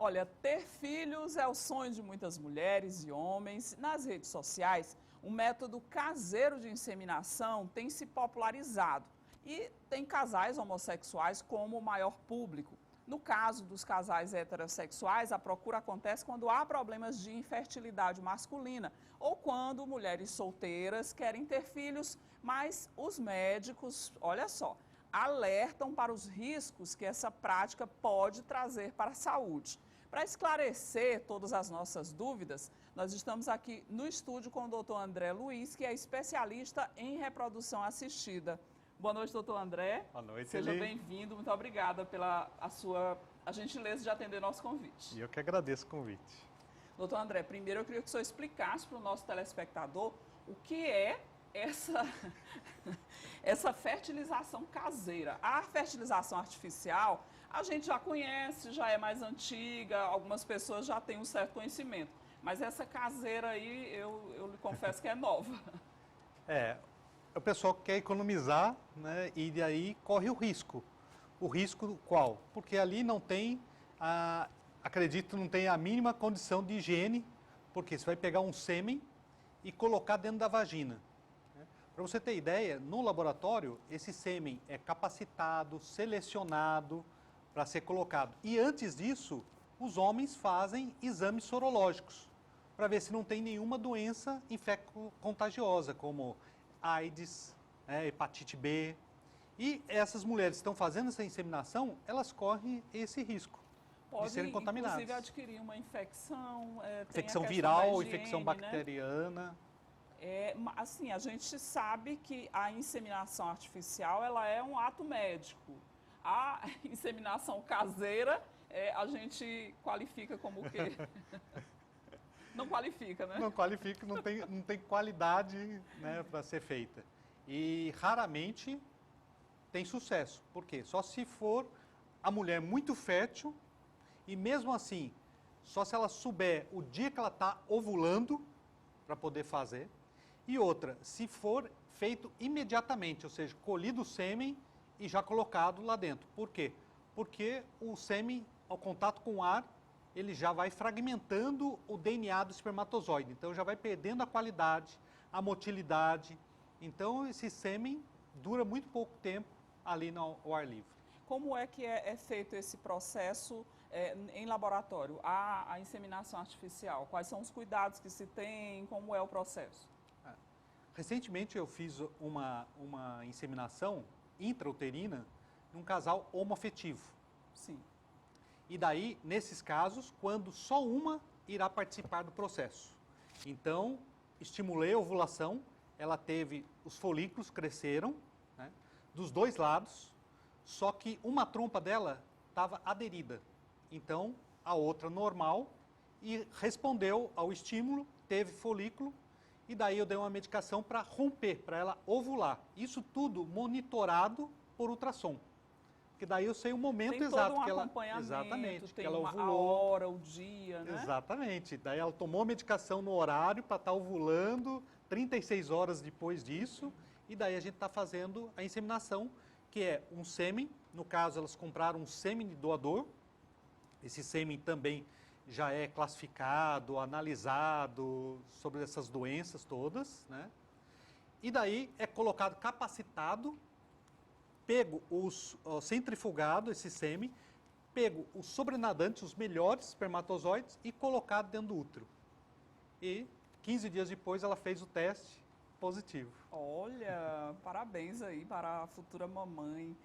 Olha, ter filhos é o sonho de muitas mulheres e homens. Nas redes sociais, o método caseiro de inseminação tem se popularizado e tem casais homossexuais como o maior público. No caso dos casais heterossexuais, a procura acontece quando há problemas de infertilidade masculina ou quando mulheres solteiras querem ter filhos, mas os médicos, olha só, alertam para os riscos que essa prática pode trazer para a saúde. Para esclarecer todas as nossas dúvidas, nós estamos aqui no estúdio com o doutor André Luiz, que é especialista em reprodução assistida. Boa noite, doutor André. Boa noite, Seja Eli. bem-vindo, muito obrigada pela a gentileza de atender nosso convite. E eu que agradeço o convite. Doutor André, primeiro eu queria que o senhor explicasse para o nosso telespectador o que é essa fertilização caseira. A fertilização artificial, a gente já conhece, já é mais antiga, algumas pessoas já têm um certo conhecimento. Mas essa caseira aí, eu lhe confesso que é nova. O pessoal quer economizar, né, e daí corre o risco. O risco qual? Porque ali não tem, acredito, não tem a mínima condição de higiene, porque você vai pegar um sêmen e colocar dentro da vagina. Para você ter ideia, no laboratório, esse sêmen é capacitado, selecionado para ser colocado. E antes disso, os homens fazem exames sorológicos para ver se não tem nenhuma doença infecto-contagiosa, como AIDS, hepatite B. E essas mulheres que estão fazendo essa inseminação, elas correm esse risco de serem contaminadas. Inclusive, adquirir uma infecção. Infecção viral, infecção bacteriana. Assim, a gente sabe que a inseminação artificial ela é um ato médico. A inseminação caseira, a gente qualifica como o quê? Não qualifica, né? Não qualifica, não tem qualidade, né, para ser feita. E raramente tem sucesso. Por quê? Só se for a mulher muito fértil e mesmo assim, só se ela souber o dia que ela está ovulando para poder fazer. E outra, se for feito imediatamente, ou seja, colhido o sêmen e já colocado lá dentro. Por quê? Porque o sêmen, ao contato com o ar, ele já vai fragmentando o DNA do espermatozoide. Então já vai perdendo a qualidade, a motilidade. Então esse sêmen dura muito pouco tempo ali ao ar livre. Como é que é feito esse processo em laboratório, a inseminação artificial? Quais são os cuidados que se tem? Como é o processo? Recentemente eu fiz uma inseminação intrauterina num casal homoafetivo. Sim. E daí, nesses casos, quando só uma irá participar do processo. Então, estimulei a ovulação, ela teve, os folículos cresceram, né, dos dois lados, só que uma trompa dela estava aderida. Então, a outra normal e respondeu ao estímulo, teve folículo, e daí eu dei uma medicação para romper, para ela ovular. Isso tudo monitorado por ultrassom. Porque daí eu sei o momento tem exato todo um que ela... acompanhamento, Exatamente, tem que ela a ovulou. hora, o dia, né? Exatamente. Daí ela tomou a medicação no horário para estar ovulando, 36 horas depois disso, e daí a gente está fazendo a inseminação, que é um sêmen, no caso elas compraram um sêmen de doador, esse sêmen também já é classificado, analisado sobre essas doenças todas, né? E daí é colocado capacitado, pego centrifugado esse sêmen, pego os sobrenadantes, os melhores espermatozoides e colocado dentro do útero. E 15 dias depois ela fez o teste positivo. Olha, parabéns aí para a futura mamãe.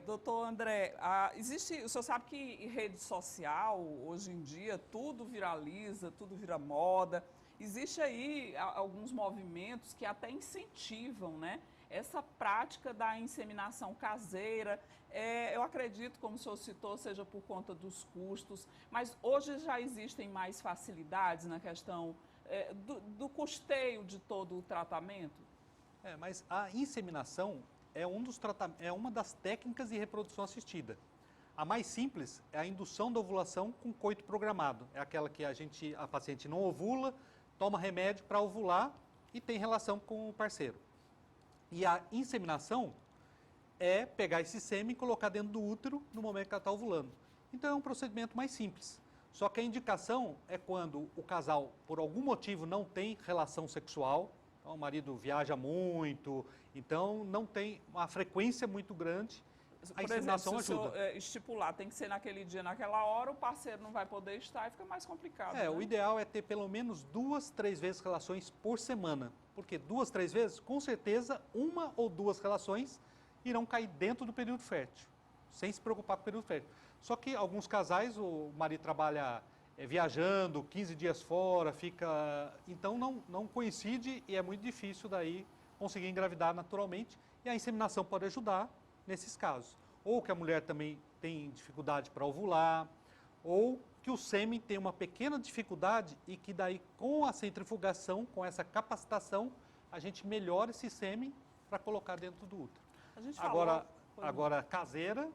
Doutor André, o senhor sabe que em rede social, hoje em dia, tudo viraliza, tudo vira moda. Existe aí alguns movimentos que até incentivam, né, essa prática da inseminação caseira. Eu acredito, como o senhor citou, seja por conta dos custos, mas hoje já existem mais facilidades na questão do custeio de todo o tratamento? Mas a inseminação é uma das técnicas de reprodução assistida. A mais simples é a indução da ovulação com coito programado. É aquela que a paciente não ovula, toma remédio para ovular e tem relação com o parceiro. E a inseminação é pegar esse sêmen e colocar dentro do útero no momento que ela está ovulando. Então é um procedimento mais simples. Só que a indicação é quando o casal, por algum motivo, não tem relação sexual, então o marido viaja muito, então não tem uma frequência muito grande, a inseminação Por exemplo, se o ajuda. senhor estipular, tem que ser naquele dia, naquela hora, o parceiro não vai poder estar e fica mais complicado, né? O ideal é ter pelo menos 2, 3 vezes relações por semana, porque 2, 3 vezes, com certeza, 1 ou 2 relações irão cair dentro do período fértil, sem se preocupar com o período fértil. Só que alguns casais, o marido trabalha viajando, 15 dias fora, então não coincide e é muito difícil daí conseguir engravidar naturalmente. E a inseminação pode ajudar nesses casos. Ou que a mulher também tem dificuldade para ovular, ou que o sêmen tem uma pequena dificuldade e que daí com a centrifugação, com essa capacitação, a gente melhora esse sêmen para colocar dentro do útero. A gente falou, Agora caseira,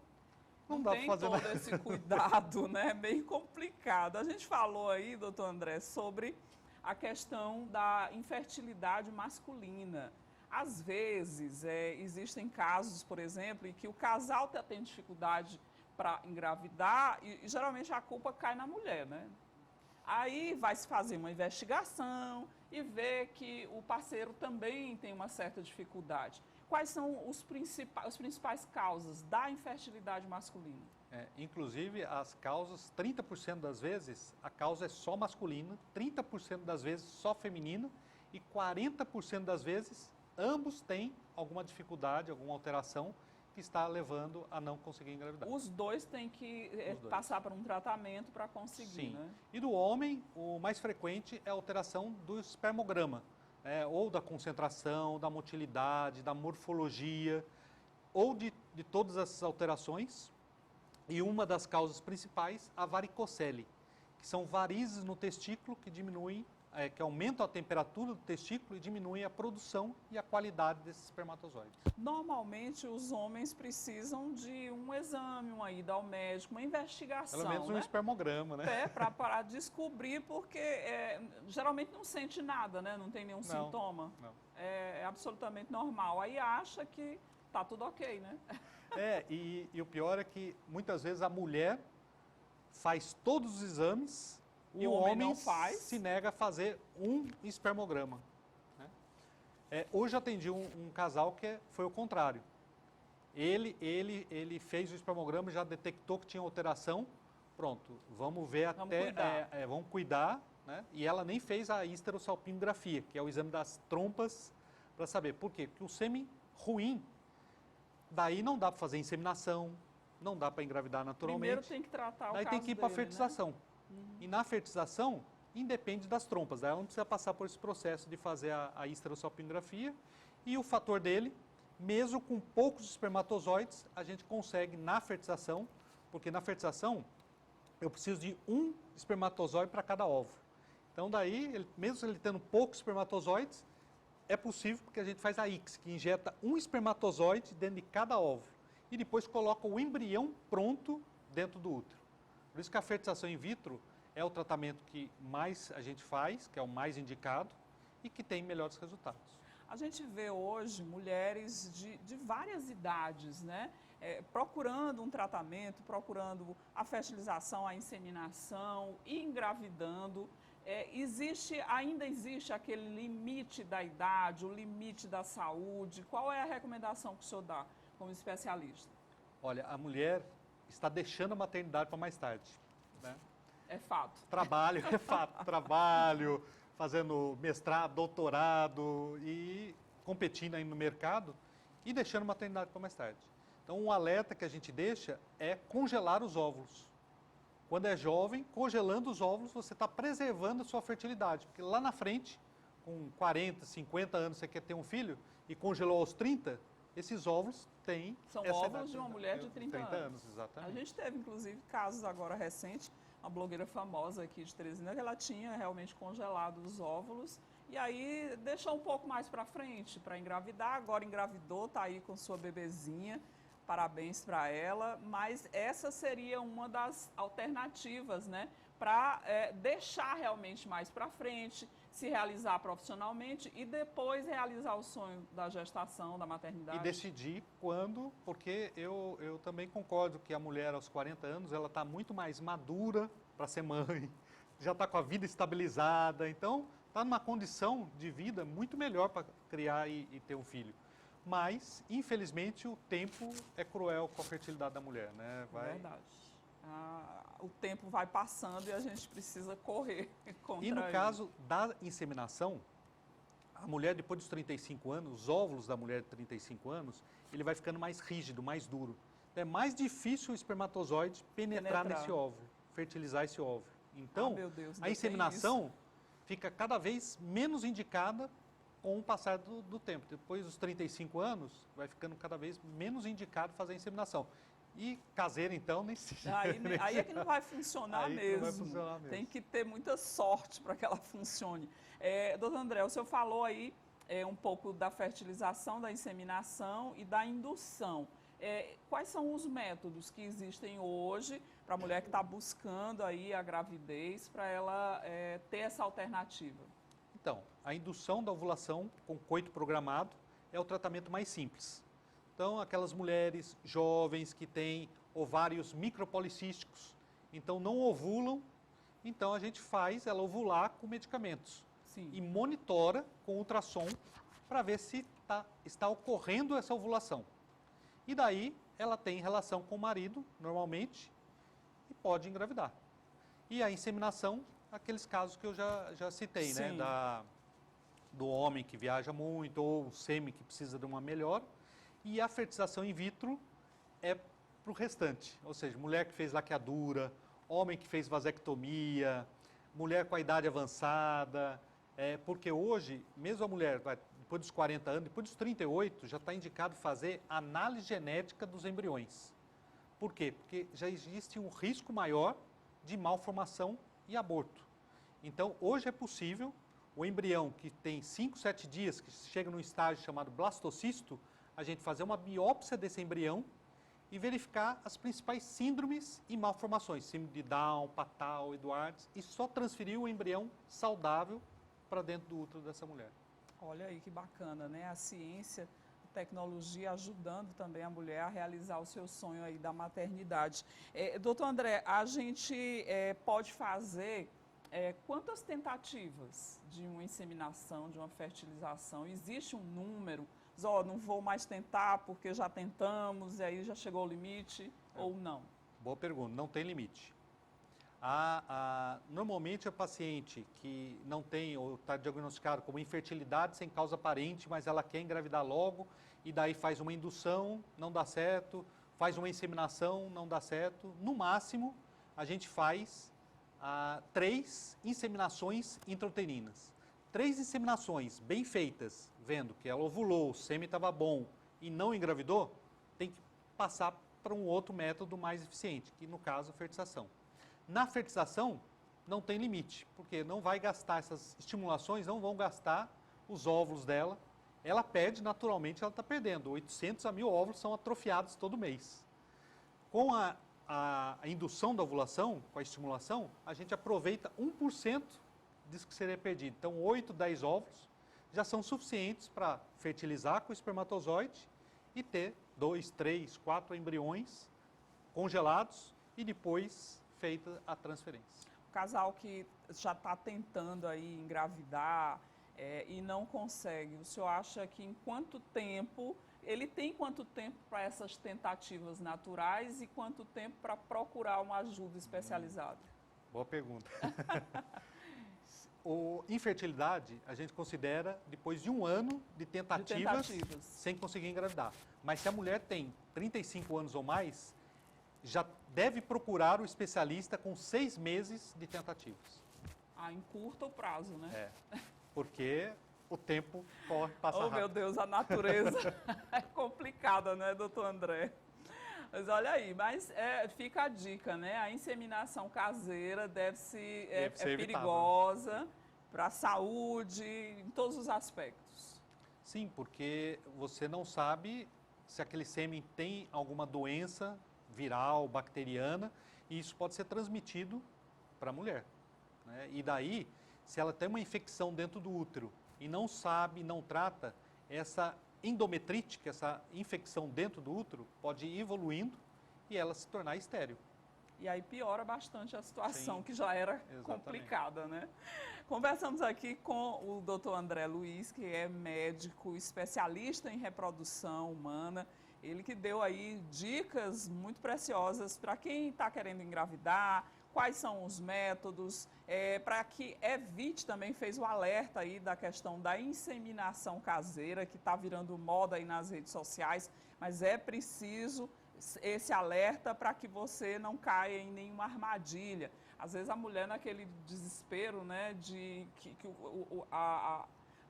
não dá para fazer nada. nada. Tem todo esse cuidado, né? Bem complicado. A gente falou aí, doutor André, sobre a questão da infertilidade masculina. Às vezes, existem casos, por exemplo, em que o casal tem dificuldade para engravidar e geralmente a culpa cai na mulher, né? Aí vai se fazer uma investigação e ver que o parceiro também tem uma certa dificuldade. Quais são as principais causas da infertilidade masculina? Inclusive, as causas, 30% das vezes, a causa é só masculina, 30% das vezes só feminina e 40% das vezes ambos têm alguma dificuldade, alguma alteração que está levando a não conseguir engravidar. Os dois têm que passar por um tratamento para conseguir, Sim. né? E do homem, o mais frequente é a alteração do espermograma, ou da concentração, da motilidade, da morfologia, ou de todas essas alterações. E uma das causas principais, a varicocele, que são varizes no testículo que diminuem, que aumentam a temperatura do testículo e diminuem a produção e a qualidade desses espermatozoides. Normalmente, os homens precisam de um exame, uma ida ao médico, uma investigação, Pelo menos um espermograma, né? Para descobrir, porque geralmente não sente nada, né? Não tem nenhum sintoma. Não. É absolutamente normal. Aí acha que tá tudo ok, né? E o pior é que muitas vezes a mulher faz todos os exames e o homem não faz. se nega a fazer um espermograma. Né? Hoje atendi um casal que foi o contrário. Ele fez o espermograma, já detectou que tinha alteração. Pronto, vamos ver vamos cuidar. Né? E ela nem fez a histerosalpingografia, que é o exame das trompas, para saber. Por quê? Porque o sêmen ruim, daí não dá para fazer inseminação, não dá para engravidar naturalmente. Primeiro tem que tratar o daí caso tem que ir para a dele, fertilização. né? E na fertilização, independe das trompas. Daí ela não precisa passar por esse processo de fazer a histerosalpingografia. E o fator dele, mesmo com poucos espermatozoides, a gente consegue na fertilização, porque na fertilização eu preciso de um espermatozoide para cada ovo. Então daí, mesmo ele tendo poucos espermatozoides, é possível porque a gente faz a ICSI, que injeta um espermatozoide dentro de cada ovo. E depois coloca o embrião pronto dentro do útero. Por isso que a fertilização in vitro é o tratamento que mais a gente faz, que é o mais indicado e que tem melhores resultados. A gente vê hoje mulheres de várias idades, né? Procurando um tratamento, procurando a fertilização, a inseminação e engravidando. Ainda existe aquele limite da idade, o limite da saúde? Qual é a recomendação que o senhor dá como especialista? Olha, a mulher está deixando a maternidade para mais tarde. Né? É fato. Trabalho, é fato. Trabalho, fazendo mestrado, doutorado e competindo aí no mercado e deixando a maternidade para mais tarde. Então, um alerta que a gente deixa é congelar os óvulos. Quando é jovem, congelando os óvulos, você está preservando a sua fertilidade. Porque lá na frente, com 40, 50 anos, você quer ter um filho e congelou aos 30, esses óvulos têm São essa óvulos idade, de uma mulher de 30 anos. Exatamente. A gente teve, inclusive, casos agora recentes, uma blogueira famosa aqui de Teresina, que ela tinha realmente congelado os óvulos e aí deixou um pouco mais para frente para engravidar. Agora engravidou, está aí com sua bebezinha. Parabéns para ela, mas essa seria uma das alternativas, né, para deixar realmente mais para frente, se realizar profissionalmente e depois realizar o sonho da gestação, da maternidade. E decidir quando, porque eu também concordo que a mulher aos 40 anos, ela está muito mais madura para ser mãe, já está com a vida estabilizada, então está numa condição de vida muito melhor para criar e ter um filho. Mas, infelizmente, o tempo é cruel com a fertilidade da mulher, né? É verdade. O tempo vai passando e a gente precisa correr contra E no ele. caso da inseminação, a mulher depois dos 35 anos, os óvulos da mulher de 35 anos, ele vai ficando mais rígido, mais duro. É mais difícil o espermatozoide penetrar nesse óvulo, fertilizar esse óvulo. Então, meu Deus, a inseminação fica cada vez menos indicada com o passar do tempo. Depois dos 35 anos, vai ficando cada vez menos indicado fazer a inseminação. E caseira, então, nem se... Aí é que não vai funcionar mesmo. Não vai funcionar mesmo. Tem que ter muita sorte para que ela funcione. Doutor André, o senhor falou aí um pouco da fertilização, da inseminação e da indução. Quais são os métodos que existem hoje para a mulher que está buscando aí a gravidez, para ela ter essa alternativa? Então, a indução da ovulação com coito programado é o tratamento mais simples. Então, aquelas mulheres jovens que têm ovários micropolicísticos, então não ovulam, então a gente faz ela ovular com medicamentos. Sim. E monitora com ultrassom para ver se está ocorrendo essa ovulação. E daí ela tem relação com o marido, normalmente, e pode engravidar. E a inseminação, aqueles casos que eu já citei, Sim. né? Do homem que viaja muito ou o sêmen que precisa de uma melhora. E a fertilização in vitro é para o restante, ou seja, mulher que fez laqueadura, homem que fez vasectomia, mulher com a idade avançada, porque hoje, mesmo a mulher, depois dos 40 anos, depois dos 38, já está indicado fazer análise genética dos embriões. Por quê? Porque já existe um risco maior de malformação e aborto. Então, hoje é possível, o embrião que tem 5, 7 dias, que chega num estágio chamado blastocisto, a gente fazer uma biópsia desse embrião e verificar as principais síndromes e malformações, síndrome de Down, Patal, Edwards, e só transferir o embrião saudável para dentro do útero dessa mulher. Olha aí que bacana, né? A ciência, a tecnologia ajudando também a mulher a realizar o seu sonho aí da maternidade. Doutor André, a gente pode fazer quantas tentativas de uma inseminação, de uma fertilização? Existe um número? Não vou mais tentar porque já tentamos e aí já chegou o limite, ou não? Boa pergunta, não tem limite. Normalmente a paciente que não tem ou está diagnosticada como infertilidade sem causa aparente, mas ela quer engravidar logo e daí faz uma indução, não dá certo, faz uma inseminação, não dá certo. No máximo, a gente faz 3 inseminações intrauterinas. 3 inseminações bem feitas, vendo que ela ovulou, o sêmen estava bom e não engravidou, tem que passar para um outro método mais eficiente, que no caso a fertilização. Na fertilização não tem limite, porque não vai gastar essas estimulações, não vão gastar os óvulos dela. Ela perde, naturalmente ela está perdendo. 800 a 1.000 óvulos são atrofiados todo mês. Com a indução da ovulação, com a estimulação, a gente aproveita 1% disso que seria perdido. Então, 8, 10 óvulos já são suficientes para fertilizar com o espermatozoide e ter 2, 3, 4 embriões congelados e depois feita a transferência. O casal que já está tentando aí engravidar e não consegue, o senhor acha que ele tem quanto tempo para essas tentativas naturais e quanto tempo para procurar uma ajuda especializada? Boa pergunta. Infertilidade, a gente considera depois de 1 ano de tentativas sem conseguir engravidar. Mas se a mulher tem 35 anos ou mais, já deve procurar o especialista com 6 meses de tentativas. Encurta o prazo, né? Porque o tempo passa rápido. Meu Deus, a natureza é complicada, né, doutor André? Mas olha aí, fica a dica, né? A inseminação caseira deve ser perigosa para a saúde, em todos os aspectos. Sim, porque você não sabe se aquele sêmen tem alguma doença viral, bacteriana, e isso pode ser transmitido para a mulher, né? E daí, se ela tem uma infecção dentro do útero e não sabe, não trata, essa endometrite, que é essa infecção dentro do útero, pode ir evoluindo e ela se tornar estéril. E aí piora bastante a situação, Sim, que já era exatamente. complicada, né? Conversamos aqui com o Dr. André Luiz, que é médico especialista em reprodução humana. Ele que deu aí dicas muito preciosas para quem está querendo engravidar, quais são os métodos, para que evite também, fez o alerta aí da questão da inseminação caseira, que está virando moda aí nas redes sociais, mas é preciso esse alerta para que você não caia em nenhuma armadilha. Às vezes a mulher naquele desespero, né, de que a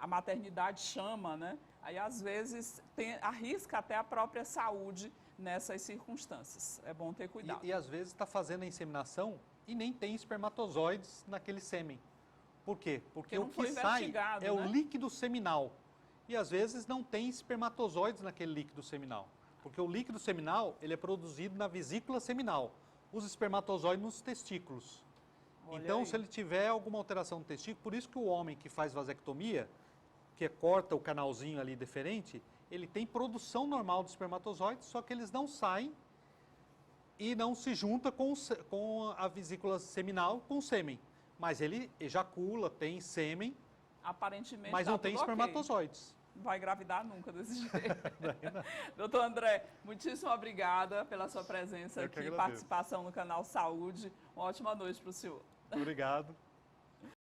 maternidade chama, né? Aí às vezes arrisca até a própria saúde nessas circunstâncias. É bom ter cuidado. E às vezes está fazendo a inseminação e nem tem espermatozoides naquele sêmen. Por quê? Porque o que sai é o líquido seminal. E às vezes não tem espermatozoides naquele líquido seminal. Porque o líquido seminal, ele é produzido na vesícula seminal. Os espermatozoides nos testículos. Olha então, aí. se ele tiver alguma alteração no testículo, por isso que o homem que faz vasectomia, que corta o canalzinho ali diferente, ele tem produção normal de espermatozoides, só que eles não saem e não se junta com a vesícula seminal, com o sêmen. Mas ele ejacula, tem sêmen, Aparentemente mas não tem tudo espermatozoides. Okay. Não vai engravidar nunca desse jeito. Doutor André, muitíssimo obrigada pela sua presença aqui, participação no canal Saúde. Uma ótima noite para o senhor. Obrigado.